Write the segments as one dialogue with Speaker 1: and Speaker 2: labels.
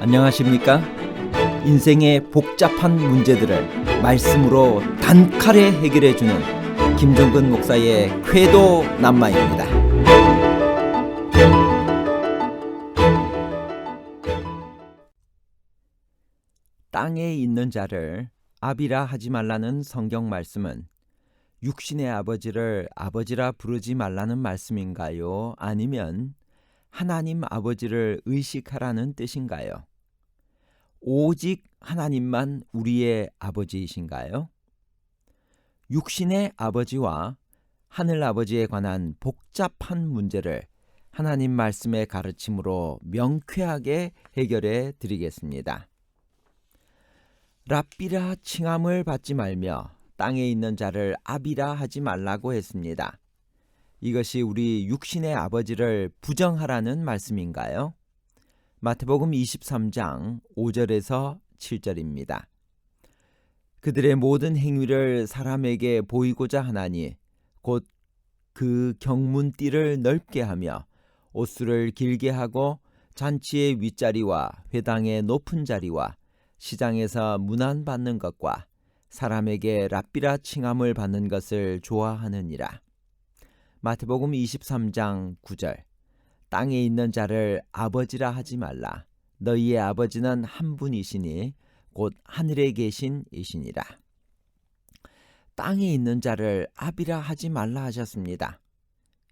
Speaker 1: 안녕하십니까? 인생의 복잡한 문제들을 말씀으로 단칼에 해결해주는 김종근 목사의 쾌도 남마입니다. 땅에 있는 자를 아비라 하지 말라는 성경 말씀은 육신의 아버지를 아버지라 부르지 말라는 말씀인가요? 아니면 하나님 아버지를 의식하라는 뜻인가요? 오직 하나님만 우리의 아버지이신가요? 육신의 아버지와 하늘 아버지에 관한 복잡한 문제를 하나님 말씀의 가르침으로 명쾌하게 해결해 드리겠습니다. 랍비라 칭함을 받지 말며 땅에 있는 자를 아비라 하지 말라고 했습니다. 이것이 우리 육신의 아버지를 부정하라는 말씀인가요? 마태복음 23장 5절에서 7절입니다. 그들의 모든 행위를 사람에게 보이고자 하나니 곧 그 경문띠를 넓게 하며 옷수를 길게 하고 잔치의 윗자리와 회당의 높은 자리와 시장에서 문안받는 것과 사람에게 랍비라 칭함을 받는 것을 좋아하느니라. 마태복음 23장 9절. 땅에 있는 자를 아버지라 하지 말라. 너희의 아버지는 한 분이시니 곧 하늘에 계신 이시니라. 땅에 있는 자를 아비라 하지 말라 하셨습니다.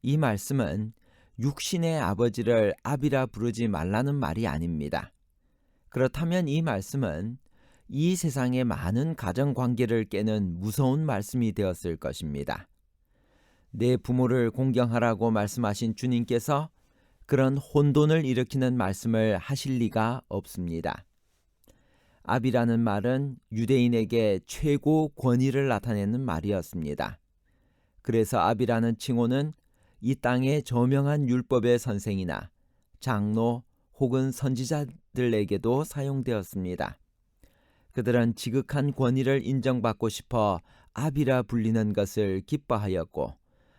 Speaker 1: 이 말씀은 육신의 아버지를 아비라 부르지 말라는 말이 아닙니다. 그렇다면 이 말씀은 이 세상의 많은 가정관계를 깨는 무서운 말씀이 되었을 것입니다. 내 부모를 공경하라고 말씀하신 주님께서 그런 혼돈을 일으키는 말씀을 하실 리가 없습니다. 아비라는 말은 유대인에게 최고 권위를 나타내는 말이었습니다. 그래서 아비라는 칭호는 이 땅의 저명한 율법의 선생이나 장로 혹은 선지자들에게도 사용되었습니다. 그들은 지극한 권위를 인정받고 싶어 아비라 불리는 것을 기뻐하였고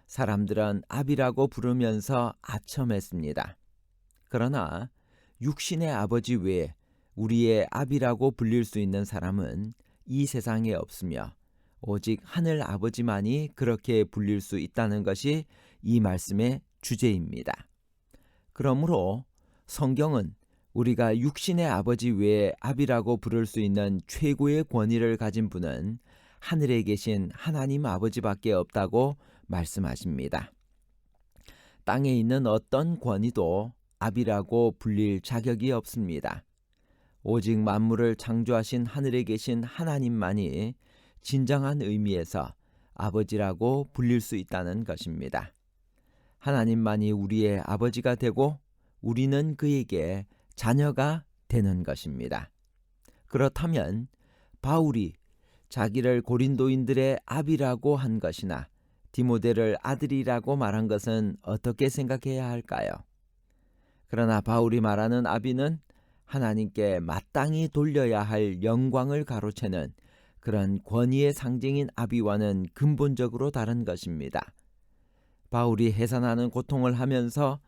Speaker 1: 사람들은 아비라고 부르면서 아첨했습니다. 그러나 육신의 아버지 외에 우리의 아비라고 불릴 수 있는 사람은 이 세상에 없으며 오직 하늘 아버지만이 그렇게 불릴 수 있다는 것이 이 말씀의 주제입니다. 그러므로 성경은 우리가 육신의 아버지 외에 아비라고 부를 수 있는 최고의 권위를 가진 분은 하늘에 계신 하나님 아버지밖에 없다고 말씀하십니다. 땅에 있는 어떤 권위도 아비라고 불릴 자격이 없습니다. 오직 만물을 창조하신 하늘에 계신 하나님만이 진정한 의미에서 아버지라고 불릴 수 있다는 것입니다. 하나님만이 우리의 아버지가 되고 우리는 그에게 자녀가 되는 것입니다. 그렇다면 바울이 자기를 고린도인들의 아비라고 한 것이나 디모데를 아들이라고 말한 것은 어떻게 생각해야 할까요? 그러나 바울이 말하는 아비는 하나님께 마땅히 돌려야 할 영광을 가로채는 그런 권위의 상징인 아비와는 근본적으로 다른 것입니다. 바울이 해산하는 고통을 하면서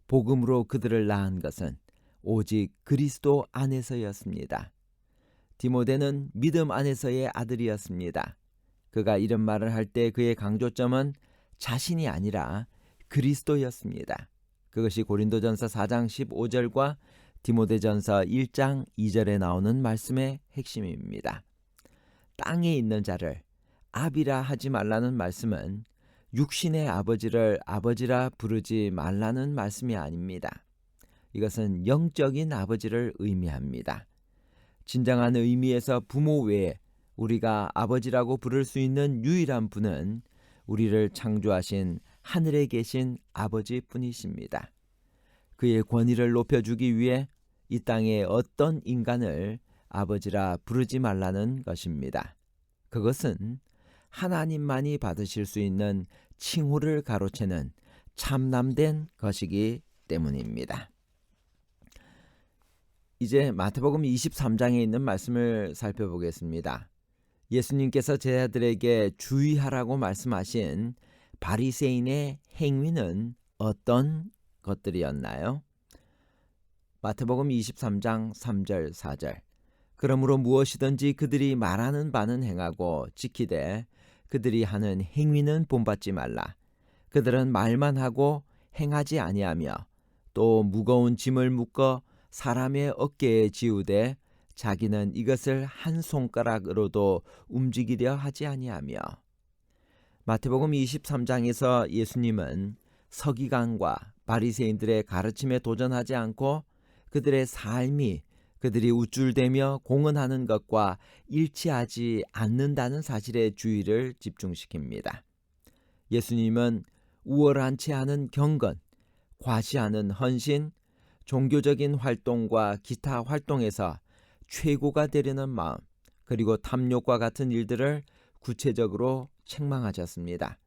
Speaker 1: 복음으로 그들을 낳은 것은 오직 그리스도 안에서였습니다. 디모데는 믿음 안에서의 아들이었습니다. 그가 이런 말을 할 때 그의 강조점은 자신이 아니라 그리스도였습니다. 그것이 고린도전서 4장 15절과 디모데전서 1장 2절에 나오는 말씀의 핵심입니다. 땅에 있는 자를 아비라 하지 말라는 말씀은 육신의 아버지를 아버지라 부르지 말라는 말씀이 아닙니다. 이것은 영적인 아버지를 의미합니다. 진정한 의미에서 부모 외에 우리가 아버지라고 부를 수 있는 유일한 분은 우리를 창조하신 하늘에 계신 아버지뿐이십니다. 그의 권위를 높여주기 위해 이 땅에 어떤 인간을 아버지라 부르지 말라는 것입니다. 그것은 하나님만이 받으실 수 있는 칭호를 가로채는 참남된 것이기 때문입니다. 이제 마태복음 23장에 있는 말씀을 살펴보겠습니다. 예수님께서 제자들에게 주의하라고 말씀하신 바리새인의 행위는 어떤 것들이었나요? 마태복음 23장 3절 4절. 그러므로 무엇이든지 그들이 말하는 바는 행하고 지키되 그들이 하는 행위는 본받지 말라. 그들은 말만 하고 행하지 아니하며 또 무거운 짐을 묶어 사람의 어깨에 지우되 자기는 이것을 한 손가락으로도 움직이려 하지 아니하며. 마태복음 23장에서 예수님은 서기관과 바리새인들의 가르침에 도전하지 않고 그들의 삶이 그들이 우쭐대며 공언하는 것과 일치하지 않는다는 사실에 주의를 집중시킵니다. 예수님은 우월한치 않은 경건, 과시하는 헌신, 종교적인 활동과 기타 활동에서 최고가 되려는 마음, 그리고 탐욕과 같은 일들을 구체적으로 책망하셨습니다.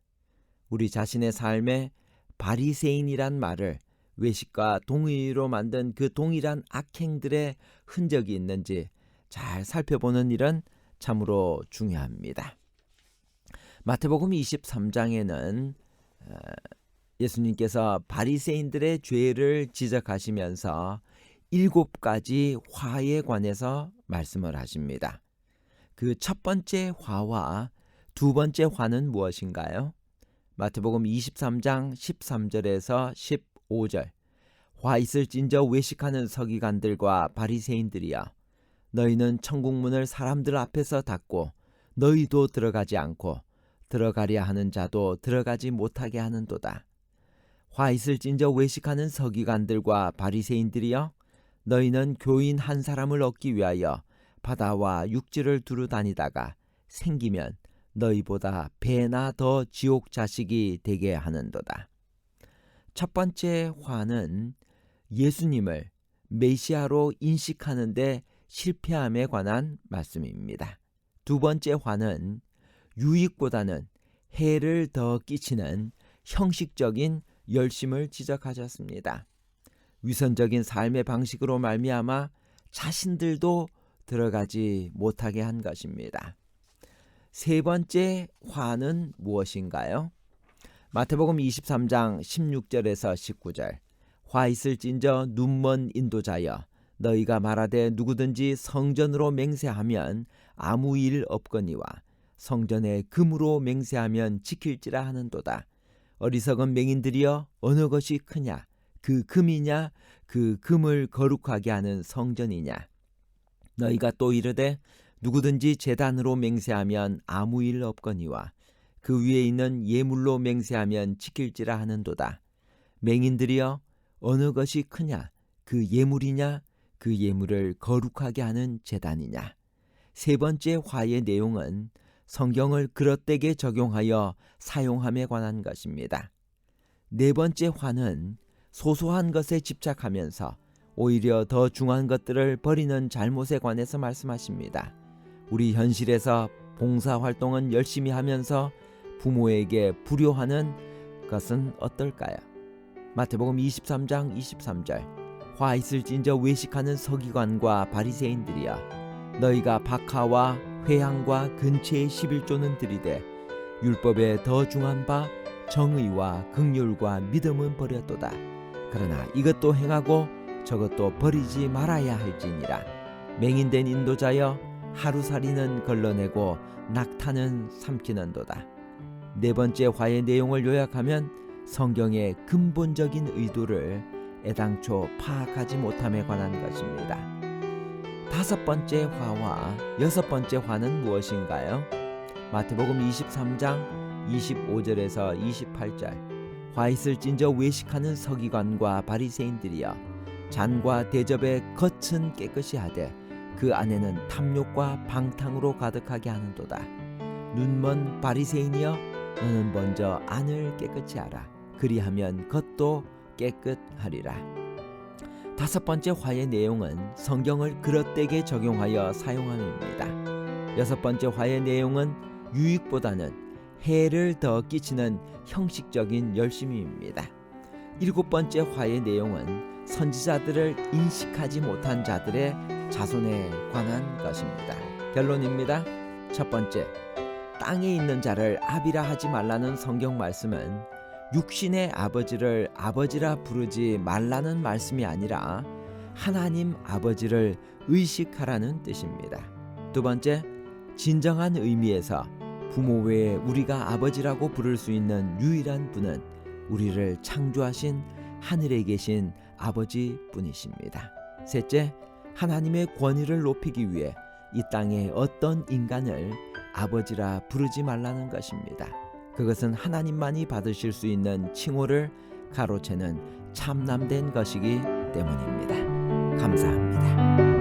Speaker 1: 우리 자신의 삶에 바리새인이란 말을 외식과 동의로 만든 그 동일한 악행들의 흔적이 있는지 잘 살펴보는 일은 참으로 중요합니다. 마태복음 23장에는 예수님께서 바리새인들의 죄를 지적하시면서 7가지 화에 관해서 말씀을 하십니다. 그 첫 번째 화와 두 번째 화는 무엇인가요? 마태복음 23장 13절에서 15절. 화 있을진저 외식하는 서기관들과 바리새인들이여, 너희는 천국문을 사람들 앞에서 닫고 너희도 들어가지 않고 들어가려 하는 자도 들어가지 못하게 하는도다. 화 있을진저 외식하는 서기관들과 바리새인들이여, 너희는 교인 한 사람을 얻기 위하여 바다와 육지를 두루 다니다가 생기면 너희보다 배나 더 지옥 자식이 되게 하는도다. 첫 번째 화는 예수님을 메시아로 인식하는데 실패함에 관한 말씀입니다. 두 번째 화는 유익보다는 해를 더 끼치는 형식적인 열심을 지적하셨습니다. 위선적인 삶의 방식으로 말미암아 자신들도 들어가지 못하게 한 것입니다. 세 번째 화는 무엇인가요? 마태복음 23장 16절에서 19절. 화 있을진저 눈먼 인도자여, 너희가 말하되 누구든지 성전으로 맹세하면 아무 일 없거니와 성전에 금으로 맹세하면 지킬지라 하는도다. 어리석은 맹인들이여, 어느 것이 크냐? 그 금이냐? 그 금을 거룩하게 하는 성전이냐? 너희가 또 이르되 누구든지 제단으로 맹세하면 아무 일 없거니와 그 위에 있는 예물로 맹세하면 지킬지라 하는도다. 맹인들이여, 어느 것이 크냐? 그 예물이냐? 그 예물을 거룩하게 하는 제단이냐? 세 번째 화의 내용은 성경을 그릇되게 적용하여 사용함에 관한 것입니다. 네 번째 화는 소소한 것에 집착하면서 오히려 더 중요한 것들을 버리는 잘못에 관해서 말씀하십니다. 우리 현실에서 봉사활동은 열심히 하면서 부모에게 불효하는 것은 어떨까요? 마태복음 23장 23절. 화 있을진저 외식하는 서기관과 바리새인들이여, 너희가 박하와 회향과 근체의 11조는 들이되 율법에 더 중한 바 정의와 긍휼과 믿음은 버렸도다. 그러나 이것도 행하고 저것도 버리지 말아야 할지니라. 맹인된 인도자여, 하루살이는 걸러내고 낙타는 삼키는도다. 네 번째 화의 내용을 요약하면 성경의 근본적인 의도를 애당초 파악하지 못함에 관한 것입니다. 다섯 번째 화와 여섯 번째 화는 무엇인가요? 마태복음 23장 25절에서 28절. 화 있을진저 외식하는 서기관과 바리새인들이여, 잔과 대접의 겉은 깨끗이 하되 그 안에는 탐욕과 방탕으로 가득하게 하는도다. 눈먼 바리새인이여, 너는 먼저 안을 깨끗이 하라. 그리하면 겉도 깨끗하리라. 다섯 번째 화의 내용은 성경을 그릇되게 적용하여 사용함입니다. 여섯 번째 화의 내용은 유익보다는 해를 더 끼치는 형식적인 열심입니다. 일곱 번째 화의 내용은 선지자들을 인식하지 못한 자들의 자손에 관한 것입니다. 결론입니다. 첫 번째, 땅에 있는 자를 아비라 하지 말라는 성경 말씀은 육신의 아버지를 아버지라 부르지 말라는 말씀이 아니라 하나님 아버지를 의식하라는 뜻입니다. 두 번째, 진정한 의미에서 부모 외에 우리가 아버지라고 부를 수 있는 유일한 분은 우리를 창조하신 하늘에 계신 아버지뿐이십니다. 셋째, 하나님의 권위를 높이기 위해 이 땅에 어떤 인간을 아버지라 부르지 말라는 것입니다. 그것은 하나님만이 받으실 수 있는 칭호를 가로채는 참남된 것이기 때문입니다. 감사합니다.